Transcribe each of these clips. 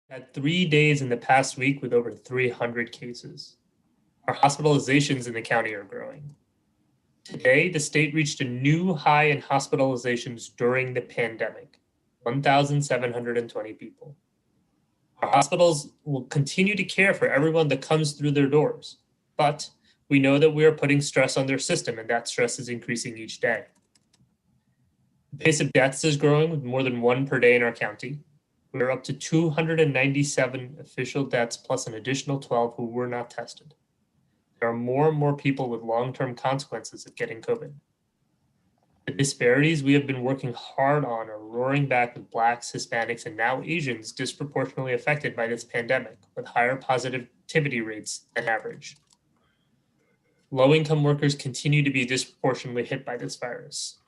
Had 3 days in the past week with over 300 cases. Our hospitalizations in the county are growing. Today, the state reached a new high in hospitalizations during the pandemic, 1,720 people. Our hospitals will continue to care for everyone that comes through their doors, but we know that we are putting stress on their system, and that stress is increasing each day. The pace of deaths is growing with more than one per day in our county. We're up to 297 official deaths plus an additional 12 who were not tested. There are more and more people with long-term consequences of getting COVID. The disparities we have been working hard on are roaring back with Blacks, Hispanics, and now Asians disproportionately affected by this pandemic with higher positivity rates than average. Low-income workers continue to be disproportionately hit by this virus.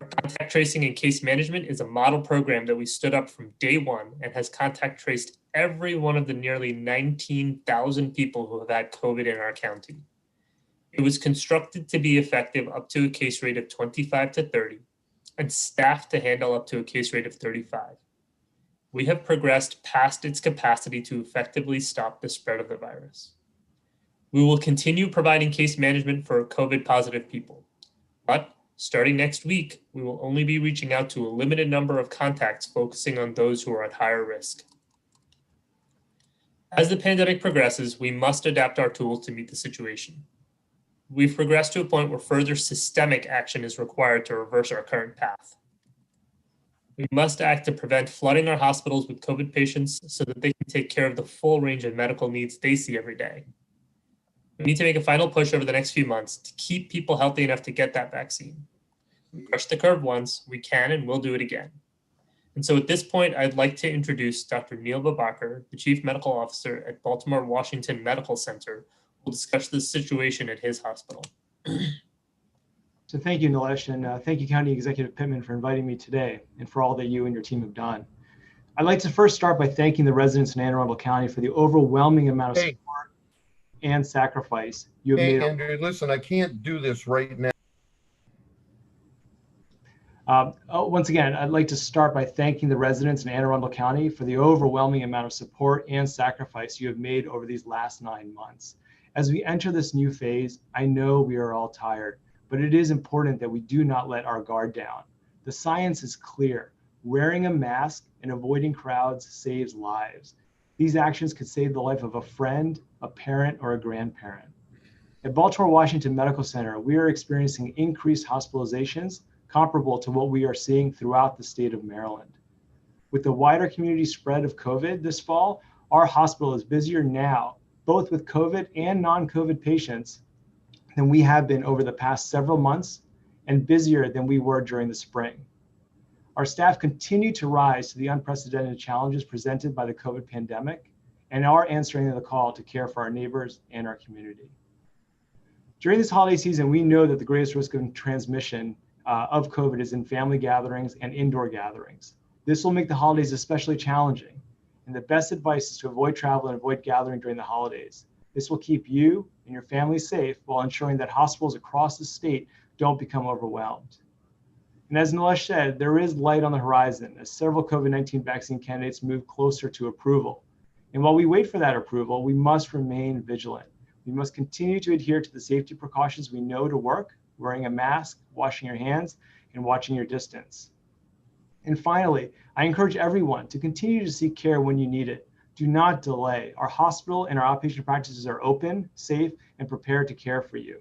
Contact tracing and case management is a model program that we stood up from day one and has contact traced every one of the nearly 19,000 people who have had COVID in our county. It was constructed to be effective up to a case rate of 25 to 30 and staffed to handle up to a case rate of 35. We have progressed past its capacity to effectively stop the spread of the virus. We will continue providing case management for COVID positive people, but starting next week, we will only be reaching out to a limited number of contacts focusing on those who are at higher risk. As the pandemic progresses, we must adapt our tools to meet the situation. We've progressed to a point where further systemic action is required to reverse our current path. We must act to prevent flooding our hospitals with COVID patients so that they can take care of the full range of medical needs they see every day. We need to make a final push over the next few months to keep people healthy enough to get that vaccine. We pushed the curve once, we can and will do it again. And so at this point, I'd like to introduce Dr. Neil Babakar, the Chief Medical Officer at Baltimore Washington Medical Center, who will discuss the situation at his hospital. So thank you, Nilesh, and thank you, County Executive Pittman, for inviting me today and for all that you and your team have done. I'd like to first start by thanking the residents in Anne Arundel County for the overwhelming amount of support and sacrifice you have made. Andrew, listen, I can't do this right now. Once again, I'd like to start by thanking the residents in Anne Arundel County for the overwhelming amount of support and sacrifice you have made over these last 9 months. As we enter this new phase, I know we are all tired, but it is important that we do not let our guard down. The science is clear. Wearing a mask and avoiding crowds saves lives. These actions could save the life of a friend, a parent, or a grandparent. At Baltimore Washington Medical Center, we are experiencing increased hospitalizations comparable to what we are seeing throughout the state of Maryland. With the wider community spread of COVID this fall, our hospital is busier now, both with COVID and non-COVID patients, than we have been over the past several months and busier than we were during the spring. Our staff continue to rise to the unprecedented challenges presented by the COVID pandemic and are answering the call to care for our neighbors and our community. During this holiday season, we know that the greatest risk of transmission of COVID is in family gatherings and indoor gatherings. This will make the holidays especially challenging, and the best advice is to avoid travel and avoid gathering during the holidays. This will keep you and your family safe while ensuring that hospitals across the state don't become overwhelmed. And as Nilesh said, there is light on the horizon as several COVID-19 vaccine candidates move closer to approval. And while we wait for that approval, we must remain vigilant. We must continue to adhere to the safety precautions we know to work, wearing a mask, washing your hands, and watching your distance. And finally, I encourage everyone to continue to seek care when you need it. Do not delay. Our hospital and our outpatient practices are open, safe, and prepared to care for you.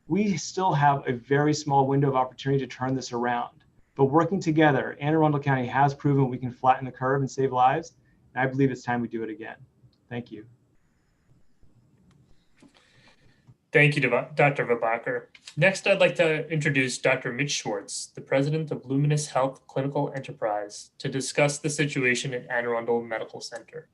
We still have a very small window of opportunity to turn this around, but working together, Anne Arundel County has proven we can flatten the curve and save lives, and I believe it's time we do it again. Thank you. Thank you, Dr. Babakar. Next, I'd like to introduce Dr. Mitch Schwartz, the president of Luminous Health Clinical Enterprise, to discuss the situation at Anne Arundel Medical Center.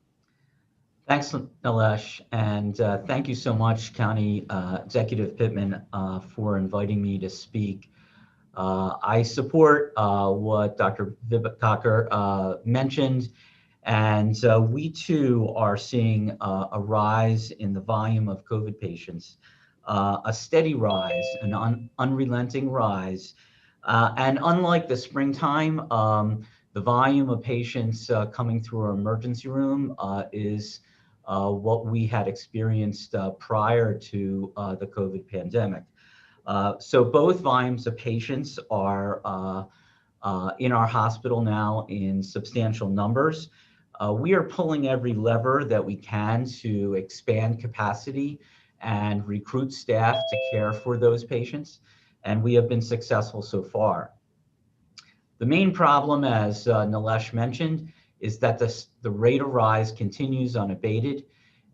Thanks, Nilesh, and thank you so much, County Executive Pittman, for inviting me to speak. I support what Dr. Babakar mentioned, and we too are seeing a rise in the volume of COVID patients, a steady rise, an unrelenting rise. And unlike the springtime, The volume of patients coming through our emergency room is what we had experienced prior to the COVID pandemic. So both volumes of patients are in our hospital now in substantial numbers. We are pulling every lever that we can to expand capacity and recruit staff to care for those patients, and we have been successful so far. The main problem, as Nilesh mentioned, is that the rate of rise continues unabated,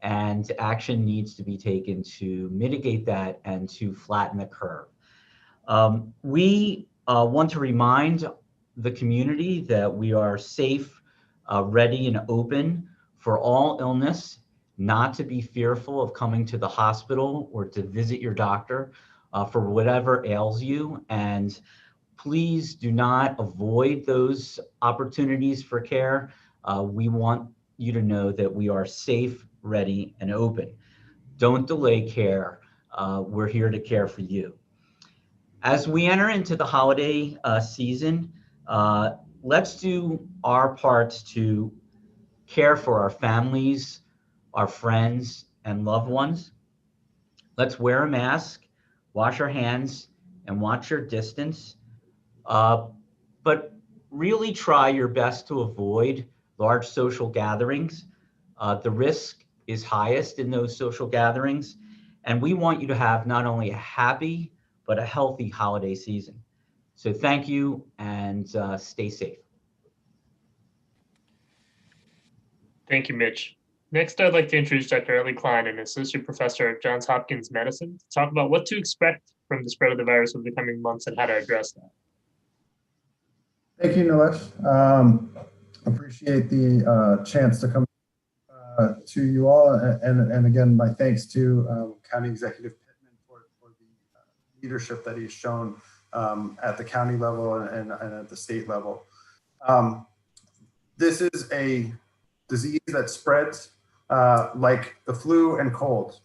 and action needs to be taken to mitigate that and to flatten the curve. We want to remind the community that we are safe, ready, and open for all illness, not to be fearful of coming to the hospital or to visit your doctor for whatever ails you. And please do not avoid those opportunities for care. We want you to know that we are safe, ready, and open. Don't delay care. We're here to care for you. As we enter into the holiday season, let's do our parts to care for our families, our friends, and loved ones. Let's wear a mask, wash our hands, and watch your distance. But really try your best to avoid large social gatherings. The risk is highest in those social gatherings, and we want you to have not only a happy, but a healthy holiday season. So thank you, and stay safe. Thank you, Mitch. Next, I'd like to introduce Dr. Ellie Klein, an associate professor at Johns Hopkins Medicine, to talk about what to expect from the spread of the virus over the coming months and how to address that. Thank you, Nilesh. Appreciate the chance to come to you all. And again, my thanks to County Executive Pittman for the leadership that he's shown at the county level and at the state level. This is a disease that spreads like the flu and cold.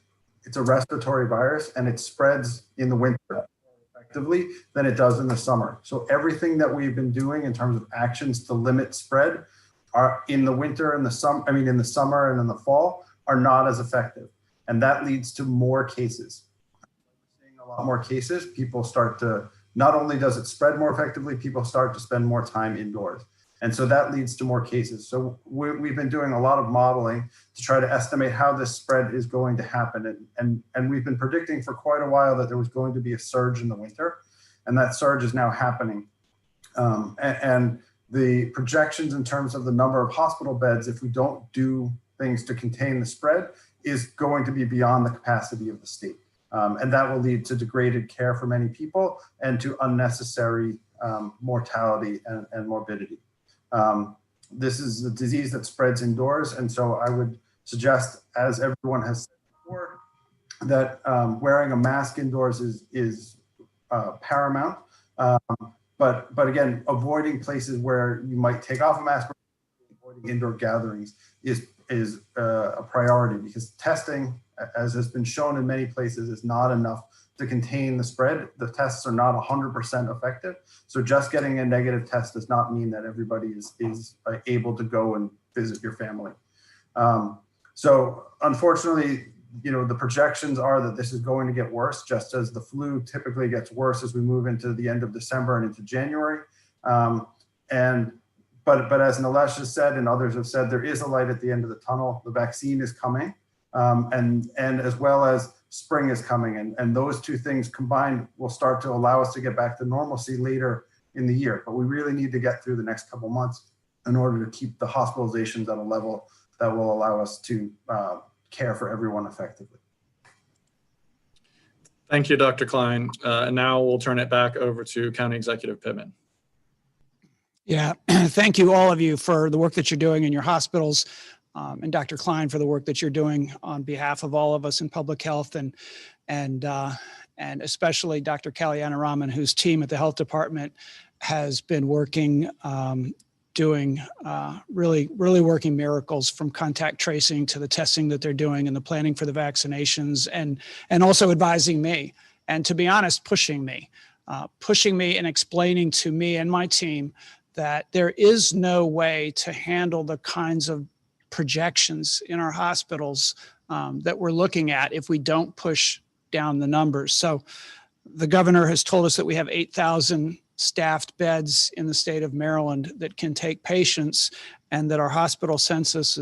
It's a respiratory virus, and it spreads in the winter more effectively than it does in the summer. So everything that we've been doing in terms of actions to limit spread are in the winter and the summer, in the summer and in the fall, are not as effective. And that leads to more cases. We're seeing a lot more cases. People start to, not only does it spread more effectively, people start to spend more time indoors. And so that leads to more cases. So we've been doing a lot of modeling to try to estimate how this spread is going to happen. And we've been predicting for quite a while that there was going to be a surge in the winter, and that surge is now happening. And the projections in terms of the number of hospital beds, if we don't do things to contain the spread, is going to be beyond the capacity of the state. And that will lead to degraded care for many people and to unnecessary mortality and morbidity. This is a disease that spreads indoors. And so I would suggest, as everyone has said before, that wearing a mask indoors is paramount. But again, avoiding places where you might take off a mask, avoiding indoor gatherings is a priority, because testing, as has been shown in many places, is not enough to contain the spread. The tests are not 100% effective. So just getting a negative test does not mean that everybody is able to go and visit your family. So unfortunately, the projections are that this is going to get worse, just as the flu typically gets worse as we move into the end of December and into January. But as Nilesh has said and others have said, there is a light at the end of the tunnel. The vaccine is coming, and as well as spring is coming, and those two things combined will start to allow us to get back to normalcy later in the year. But we really need to get through the next couple months in order to keep the hospitalizations at a level that will allow us to care for everyone effectively. Thank you, Dr. Klein. And now we'll turn it back over to County Executive Pittman. Yeah, thank you, all of you, for the work that you're doing in your hospitals, and Dr. Klein for the work that you're doing on behalf of all of us in public health, and especially Dr. Kalyanaraman, whose team at the health department has been working, doing really working miracles, from contact tracing to the testing that they're doing and the planning for the vaccinations, and also advising me, and to be honest, pushing me and explaining to me and my team that there is no way to handle the kinds of projections in our hospitals that we're looking at if we don't push down the numbers. So the governor has told us that we have 8,000 staffed beds in the state of Maryland that can take patients, and that our hospital census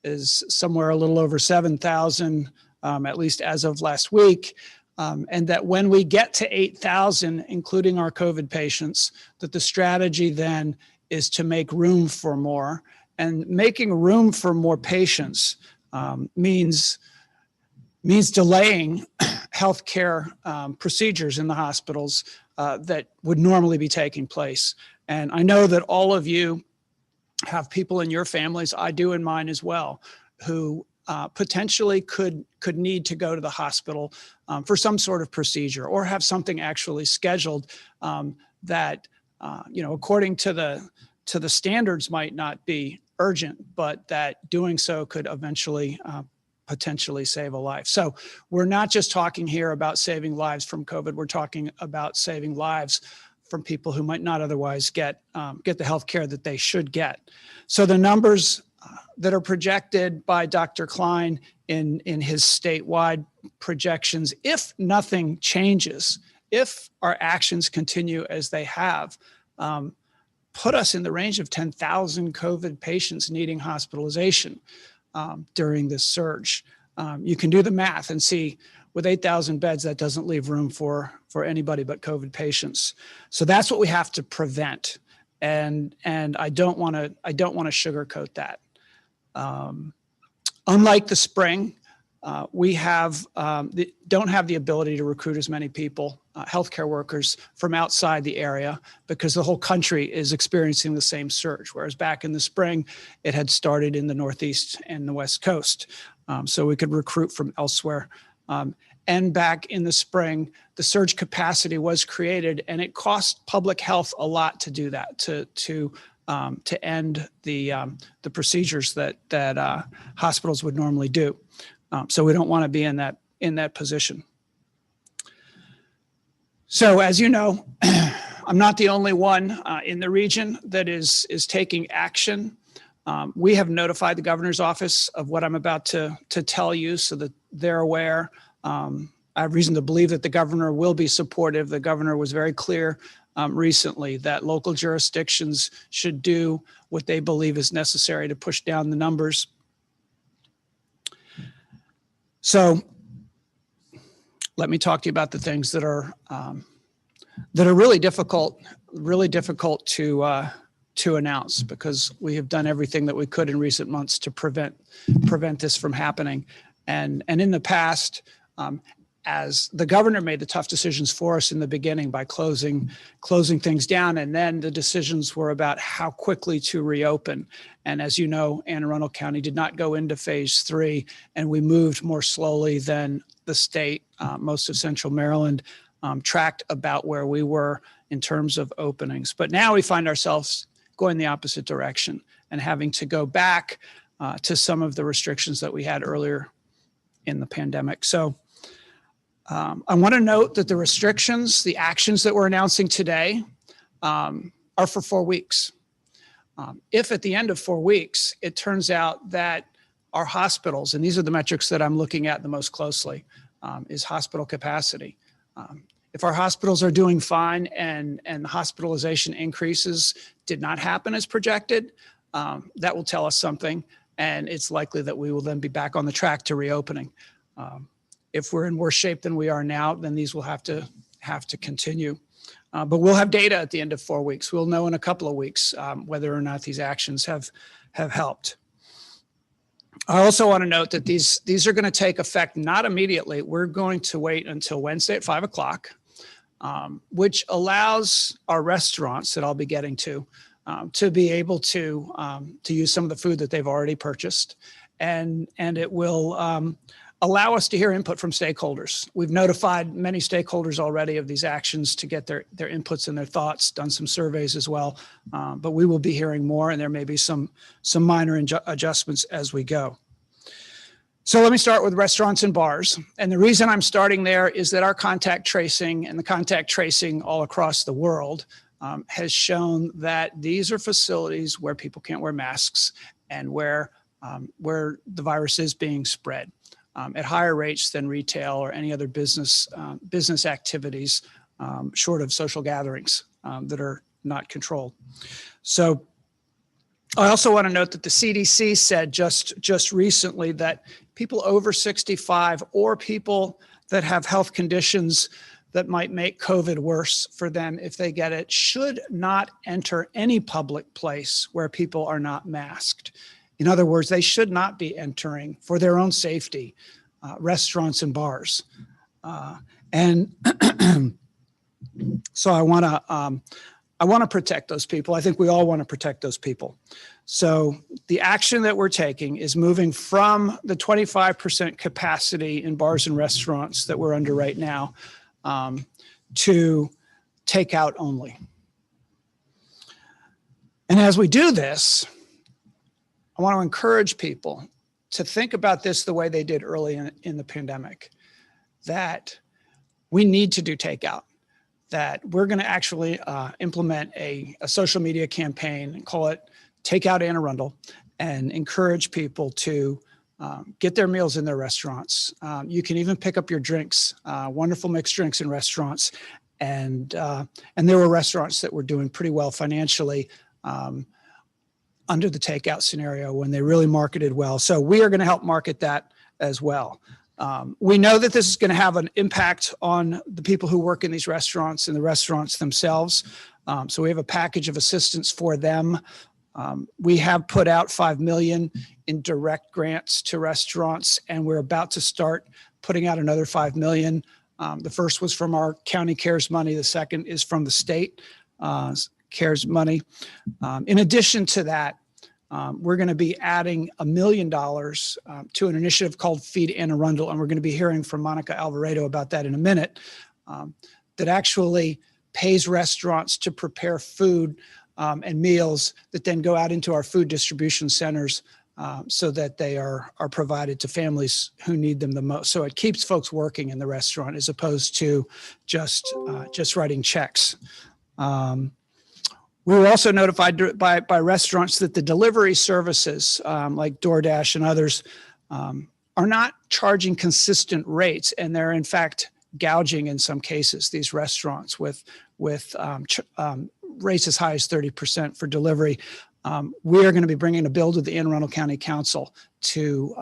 is somewhere a little over 7,000, at least as of last week. And that when we get to 8,000, including our COVID patients, that the strategy then is to make room for more. And making room for more patients means delaying healthcare procedures in the hospitals that would normally be taking place. And I know that all of you have people in your families, I do in mine as well, who potentially could need to go to the hospital for some sort of procedure, or have something actually scheduled that, according to the standards might not be urgent, but that doing so could eventually potentially save a life. So we're not just talking here about saving lives from COVID. We're talking about saving lives from people who might not otherwise get the health care that they should get. So the numbers that are projected by Dr. Klein in his statewide projections, if nothing changes, if our actions continue as they have, put us in the range of 10,000 COVID patients needing hospitalization during this surge. You can do the math and see with 8,000 beds, that doesn't leave room for anybody but COVID patients. So that's what we have to prevent. And I don't want to sugarcoat that. Unlike the spring, we don't have the ability to recruit as many people, healthcare workers, from outside the area, because the whole country is experiencing the same surge. Whereas back in the spring, it had started in the Northeast and the West Coast. So we could recruit from elsewhere. And back in the spring, the surge capacity was created, and it cost public health a lot to do that, to end the procedures that hospitals would normally do. So we don't want to be in that position. So as you know, I'm not the only one in the region that is taking action. We have notified the governor's office of what I'm about to tell you, so that they're aware. I have reason to believe that the governor will be supportive. The governor was very clear recently that local jurisdictions should do what they believe is necessary to push down the numbers. So let me talk to you about the things that are really difficult to announce, because we have done everything that we could in recent months to prevent this from happening. And in the past, as the governor made the tough decisions for us in the beginning by closing things down, and then the decisions were about how quickly to reopen. And as you know, Anne Arundel County did not go into phase 3, and we moved more slowly than the state. Most of Central Maryland tracked about where we were in terms of openings. But now we find ourselves going the opposite direction and having to go back to some of the restrictions that we had earlier in the pandemic. So I want to note that the restrictions, the actions that we're announcing today, are for 4 weeks. If at the end of 4 weeks, it turns out that our hospitals, and these are the metrics that I'm looking at the most closely, is hospital capacity. If our hospitals are doing fine and the hospitalization increases did not happen as projected, that will tell us something, and it's likely that we will then be back on the track to reopening. If we're in worse shape than we are now, then these will have to continue. But we'll have data at the end of 4 weeks. We'll know in a couple of weeks whether or not these actions have helped. I also want to note that these are going to take effect not immediately. We're going to wait until Wednesday at 5 o'clock, which allows our restaurants that I'll be getting to be able to use some of the food that they've already purchased, and it will allow us to hear input from stakeholders. We've notified many stakeholders already of these actions to get their inputs and their thoughts, done some surveys as well, but we will be hearing more, and there may be some minor adjustments as we go. So let me start with restaurants and bars. And the reason I'm starting there is that our contact tracing and the contact tracing all across the world has shown that these are facilities where people can't wear masks and where the virus is being spread at higher rates than retail or any other business activities, short of social gatherings that are not controlled. So I also want to note that the CDC said just recently that people over 65 or people that have health conditions that might make COVID worse for them if they get it should not enter any public place where people are not masked. In other words, they should not be entering for their own safety, restaurants and bars. And so I want to protect those people. I think we all want to protect those people. So the action that we're taking is moving from the 25% capacity in bars and restaurants that we're under right now to takeout only. And as we do this, I want to encourage people to think about this the way they did early in the pandemic, that we need to do takeout, that we're going to actually implement a social media campaign and call it Takeout Anne Arundel and encourage people to get their meals in their restaurants. You can even pick up your drinks, wonderful mixed drinks in restaurants. And there were restaurants that were doing pretty well financially under the takeout scenario when they really marketed well. So we are going to help market that as well. We know that this is going to have an impact on the people who work in these restaurants and the restaurants themselves. So we have a package of assistance for them. We have put out $5 million in direct grants to restaurants, and we're about to start putting out another $5 million. The first was from our county CARES money. The second is from the state CARES money. In addition to that, we're going to be adding $1 million to an initiative called Feed Anne Arundel, and we're going to be hearing from Monica Alvarado about that in a minute, that actually pays restaurants to prepare food and meals that then go out into our food distribution centers so that they are provided to families who need them the most. So it keeps folks working in the restaurant as opposed to just writing checks. We were also notified by restaurants that the delivery services like DoorDash and others are not charging consistent rates, and they're in fact gouging in some cases these restaurants with rates as high as 30% for delivery. We are going to be bringing a bill to the Anne Arundel County Council to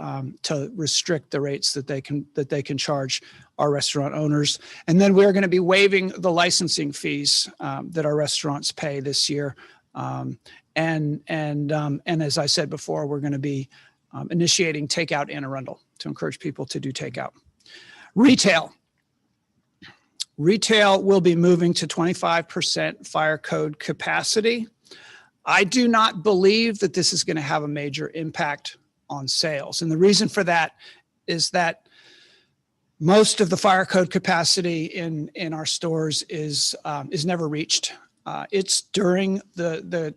restrict the rates that they can charge our restaurant owners. And then we're going to be waiving the licensing fees that our restaurants pay this year. And as I said before, we're going to be initiating Takeout Anne Arundel to encourage people to do takeout. Retail will be moving to 25% fire code capacity. I do not believe that this is going to have a major impact on sales. And the reason for that is that most of the fire code capacity in our stores is never reached. It's during the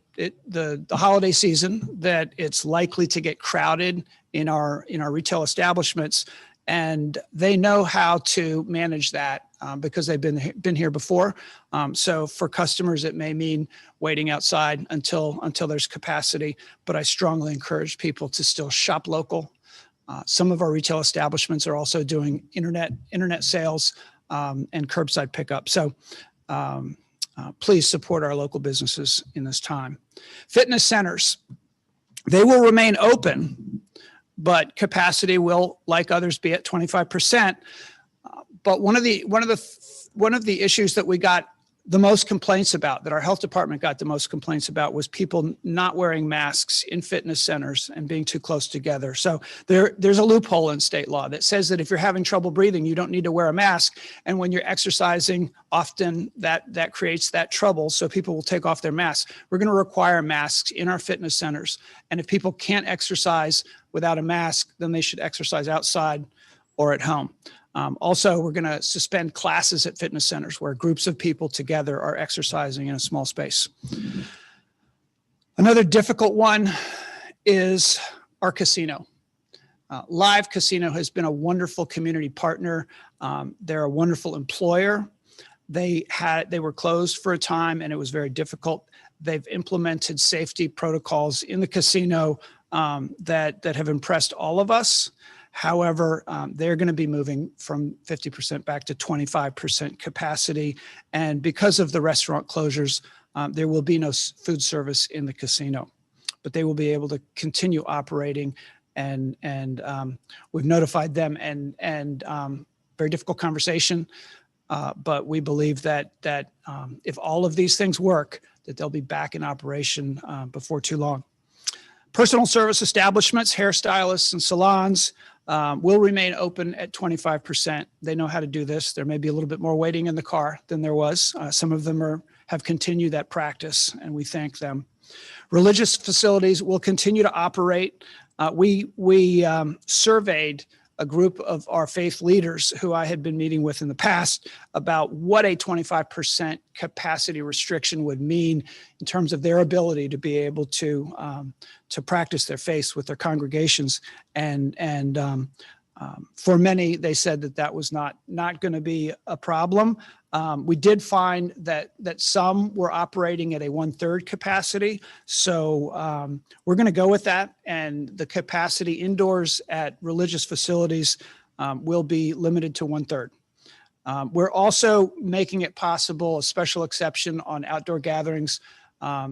holiday season that it's likely to get crowded in our retail establishments, and they know how to manage that because they've been here before. So for customers, it may mean waiting outside until there's capacity, but I strongly encourage people to still shop local. Some of our retail establishments are also doing internet sales and curbside pickup. So please support our local businesses in this time. Fitness centers, they will remain open, but capacity will, like others, be at 25%. But one of the issues that we got the most complaints about, that our health department got the most complaints about, was people not wearing masks in fitness centers and being too close together. So there's a loophole in state law that says that if you're having trouble breathing, you don't need to wear a mask. And when you're exercising, often that creates that trouble. So people will take off their masks. We're going to require masks in our fitness centers. And if people can't exercise without a mask, then they should exercise outside or at home. Also, we're going to suspend classes at fitness centers where groups of people together are exercising in a small space. Another difficult one is our casino. Live Casino has been a wonderful community partner. They're a wonderful employer. They were closed for a time and it was very difficult. They've implemented safety protocols in the casino that have impressed all of us. However, they're going to be moving from 50% back to 25% capacity. And because of the restaurant closures, there will be no food service in the casino, but they will be able to continue operating. And we've notified them, and very difficult conversation. But we believe that if all of these things work, that they'll be back in operation before too long. Personal service establishments, hairstylists, and salons will remain open at 25%. They know how to do this. There may be a little bit more waiting in the car than there was. Some of them have continued that practice, and we thank them. Religious facilities will continue to operate. We surveyed a group of our faith leaders who I had been meeting with in the past about what a 25% capacity restriction would mean in terms of their ability to be able to practice their faith with their congregations. And for many, they said that was not going to be a problem. We did find that some were operating at a 1/3 capacity. So we're going to go with that. And the capacity indoors at religious facilities will be limited to 1/3. We're also making it possible, a special exception on outdoor gatherings,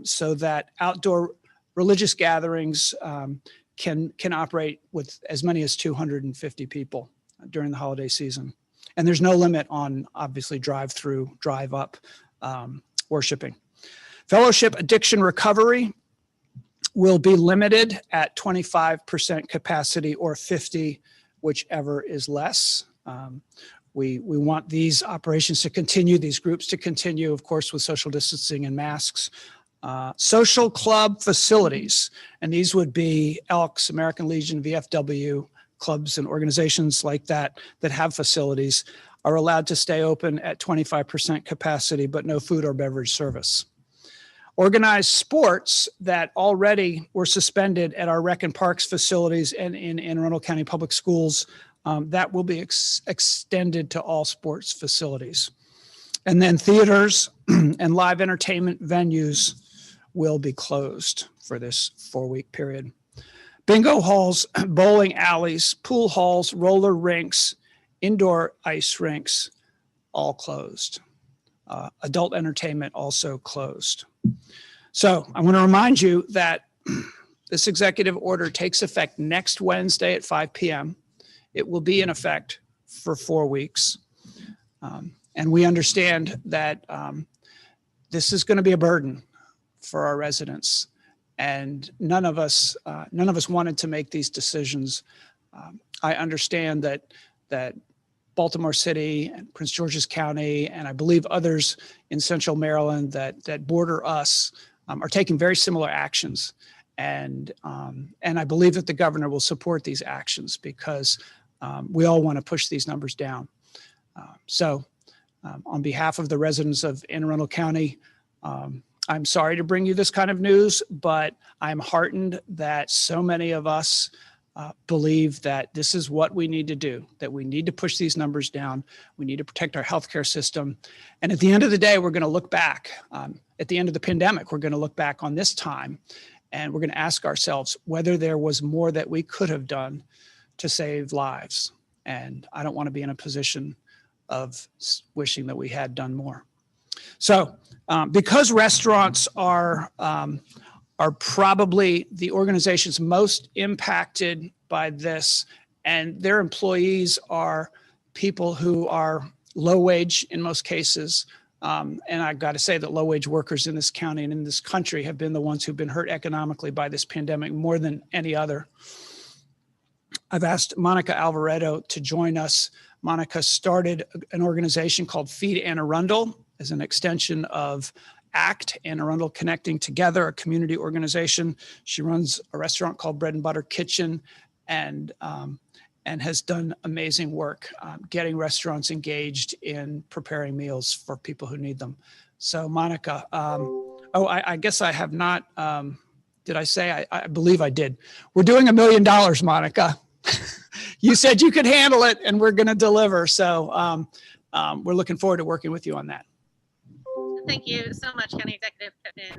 so that outdoor religious gatherings can operate with as many as 250 people during the holiday season. And there's no limit on, obviously, drive-through, drive-up worshiping. Fellowship addiction recovery will be limited at 25% capacity or 50, whichever is less. We want these operations to continue, these groups to continue, of course, with social distancing and masks. Social club facilities, and these would be Elks, American Legion, VFW, clubs and organizations like that have facilities, are allowed to stay open at 25% capacity, but no food or beverage service. Organized sports that already were suspended at our rec and parks facilities and in Anne Arundel County Public Schools, that will be extended to all sports facilities. And then theaters and live entertainment venues will be closed for this 4-week period. Bingo halls, bowling alleys, pool halls, roller rinks, indoor ice rinks, all closed. Adult entertainment also closed. So I want to remind you that this executive order takes effect next Wednesday at 5 p.m. It will be in effect for 4 weeks. And we understand that this is going to be a burden for our residents. And none of us wanted to make these decisions. I understand that Baltimore City and Prince George's County, and I believe others in Central Maryland that border us, are taking very similar actions. And I believe that the governor will support these actions because we all want to push these numbers down. So on behalf of the residents of Anne Arundel County, I'm sorry to bring you this kind of news, but I'm heartened that so many of us believe that this is what we need to do, that we need to push these numbers down. We need to protect our healthcare system. And at the end of the day, we're going to look back. At the end of the pandemic, we're going to look back on this time and we're going to ask ourselves whether there was more that we could have done to save lives. And I don't want to be in a position of wishing that we had done more. So because restaurants are probably the organizations most impacted by this, and their employees are people who are low wage in most cases. And I've got to say that low wage workers in this county and in this country have been the ones who've been hurt economically by this pandemic more than any other. I've asked Monica Alvaredo to join us. Monica started an organization called Feed Anne Arundel as an extension of ACT, Anne Arundel Connecting Together, a community organization. She runs a restaurant called Bread and Butter Kitchen and has done amazing work getting restaurants engaged in preparing meals for people who need them. So Monica, I guess I have not, did I say? I believe I did. We're doing $1 million, Monica. You said you could handle it and we're going to deliver. So we're looking forward to working with you on that. Thank you so much, County Executive Pittman,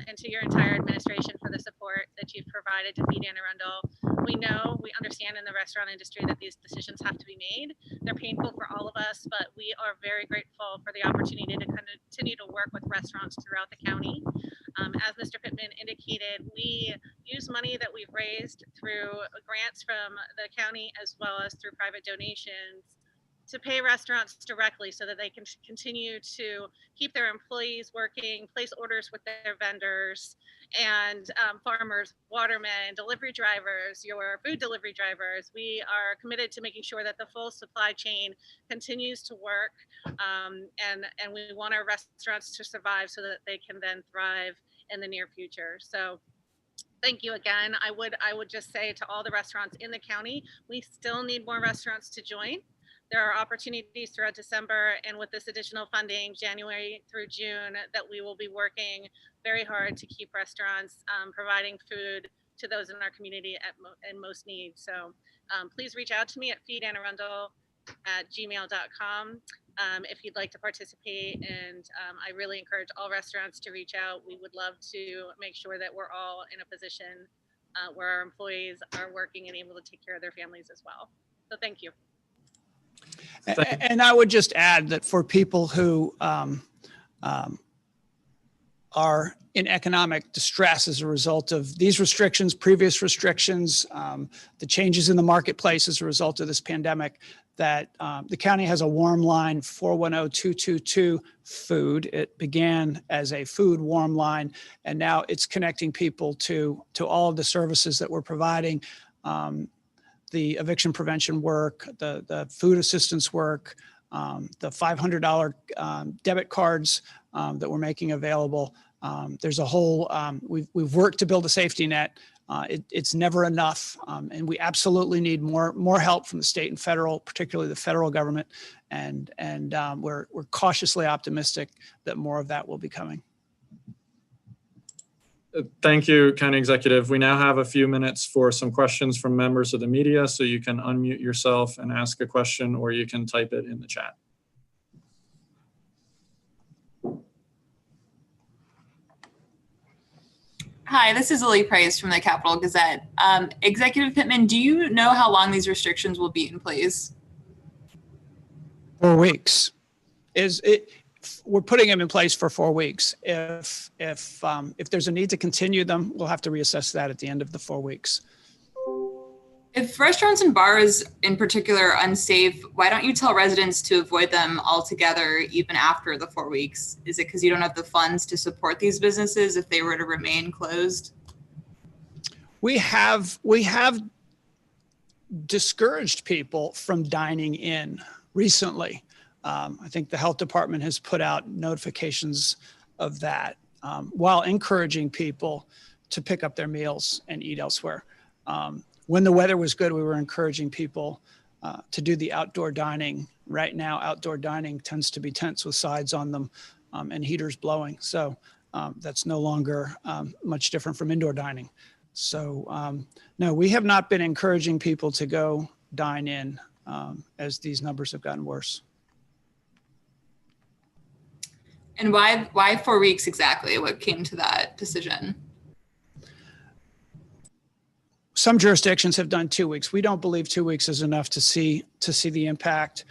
and to your entire administration for the support that you've provided to Feed Anne Arundel. We understand in the restaurant industry that these decisions have to be made. They're painful for all of us, but we are very grateful for the opportunity to continue to work with restaurants throughout the county. As Mr. Pittman indicated, we use money that we've raised through grants from the county as well as through private donations to pay restaurants directly so that they can continue to keep their employees working, place orders with their vendors, and farmers, watermen, delivery drivers, your food delivery drivers. We are committed to making sure that the full supply chain continues to work, and we want our restaurants to survive so that they can then thrive in the near future. So thank you again. I would just say to all the restaurants in the county, we still need more restaurants to join. There are opportunities throughout December and with this additional funding, January through June, that we will be working very hard to keep restaurants providing food to those in our community in most need. So please reach out to me at feedannearundel@gmail.com if you'd like to participate. And I really encourage all restaurants to reach out. We would love to make sure that we're all in a position where our employees are working and able to take care of their families as well. So thank you. And I would just add that for people who are in economic distress as a result of these restrictions, previous restrictions, the changes in the marketplace as a result of this pandemic, that the county has a warm line, 410-222 food. It began as a food warm line, and now it's connecting people to all of the services that we're providing. The eviction prevention work, the food assistance work, the $500 debit cards that we're making available. There's a whole, we've worked to build a safety net. It's never enough. And we absolutely need more help from the state and federal, particularly the federal government. And we're cautiously optimistic that more of that will be coming. Thank you, County Executive. We now have a few minutes for some questions from members of the media, so you can unmute yourself and ask a question, or you can type it in the chat. Hi, this is Lily Price from the Capital Gazette. Executive Pittman, do you know how long these restrictions will be in place? 4 weeks. We're putting them in place for 4 weeks. If there's a need to continue them, we'll have to reassess that at the end of the 4 weeks. If restaurants and bars in particular are unsafe, why don't you tell residents to avoid them altogether even after the 4 weeks? Is it because you don't have the funds to support these businesses if they were to remain closed? We have discouraged people from dining in recently. I think the health department has put out notifications of that while encouraging people to pick up their meals and eat elsewhere. When the weather was good, we were encouraging people to do the outdoor dining. Right now, outdoor dining tends to be tents with sides on them and heaters blowing. So that's no longer much different from indoor dining. So no, we have not been encouraging people to go dine in as these numbers have gotten worse. And why 4 weeks exactly? What came to that decision? Some jurisdictions have done 2 weeks. We don't believe 2 weeks is enough to see the impact.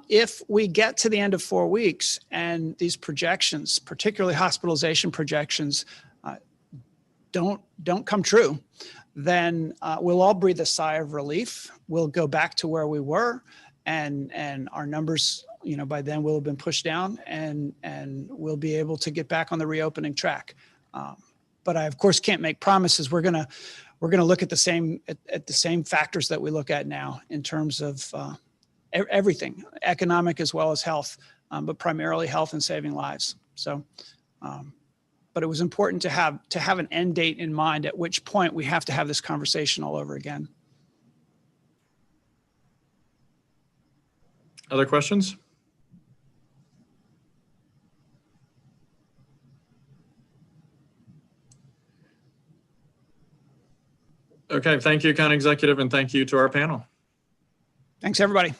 If we get to the end of 4 weeks and these projections, particularly hospitalization projections, don't come true, then we'll all breathe a sigh of relief. We'll go back to where we were, and our numbers, by then will have been pushed down, and we'll be able to get back on the reopening track. But I, of course, can't make promises. We're gonna look at the same factors that we look at now in terms of everything, economic as well as health, but primarily health and saving lives. So, but it was important to have an end date in mind, at which point we have to have this conversation all over again. Other questions? Okay, thank you, County Executive, and thank you to our panel. Thanks, everybody.